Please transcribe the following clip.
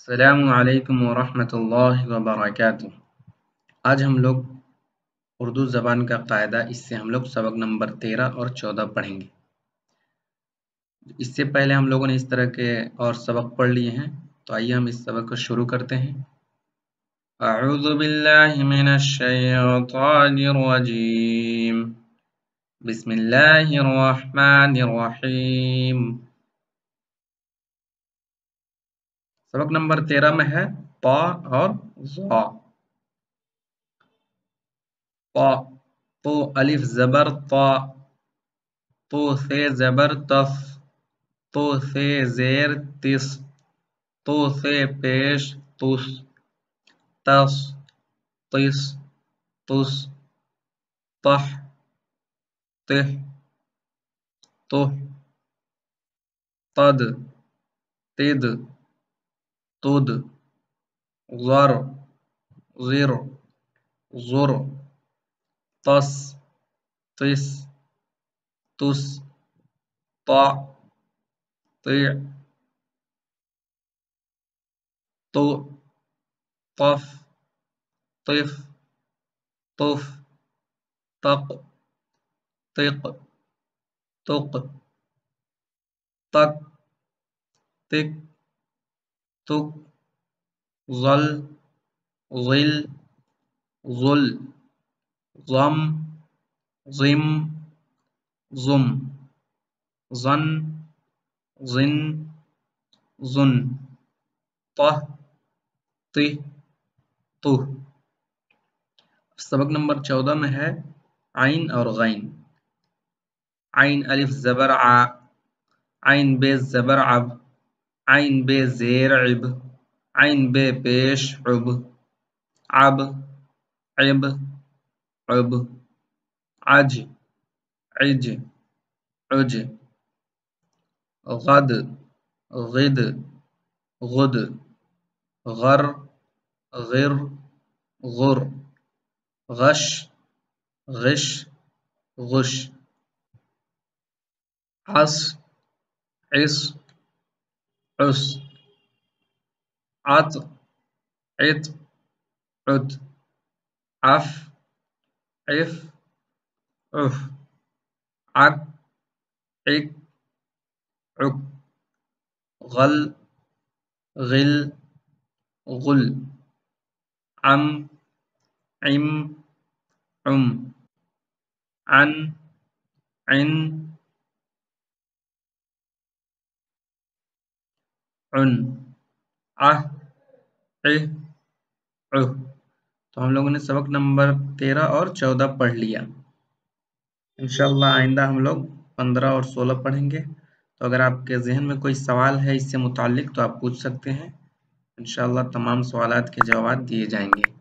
السلام علیکم ورحمۃ اللہ وبرکاتہ۔ آج ہم لوگ اردو زبان کا قاعدہ اس سے ہم لوگ سبق نمبر 13 اور 14 پڑھیں گے۔ اس سے پہلے ہم لوگوں نے اس طرح کے اور سبق پڑھ لیے ہیں، تو آئیے ہم اس سبق کو شروع کرتے ہیں۔ اعوذ باللہ من الشیطان الرجیم، بسم اللہ الرحمن الرحیم۔ سبق نمبر 13 میں ہے طا اور ظا۔ طا تو الف زبر طا، تو سے زبر تف، تو سے زیر تس، تو سے پیش تس، تس تس تس، طح تح تح، تد تد تد، ضر ضر ضر، طس طس تس، طع طع، طؤ طف طف طف، طق طق طق، تک تک تک، ظل ظل ظل، ضم ضم ضم، ظن ظن ظن، طه طه طه۔ سبق نمبر 14 میں ہے عین اور غین۔ عین الف زبر ع، عین بے زبر عب، عین بے زیر عب، عین بے پیش عب، عب عب عب، عج عج عج، غد غد غد، غر غر غر، غش غش غش، عص عص عص، عط عط عط، عف عف عف، عق عق عق، غل غل غل، عم عم عم، عن عن عن، عہ عہ عہ۔ تو ہم لوگوں نے سبق نمبر 13 اور 14 پڑھ لیا۔ انشاءاللہ آئندہ ہم لوگ 15 اور 16 پڑھیں گے۔ تو اگر آپ کے ذہن میں کوئی سوال ہے اس سے متعلق تو آپ پوچھ سکتے ہیں، انشاءاللہ تمام سوالات کے جوابات دیے جائیں گے۔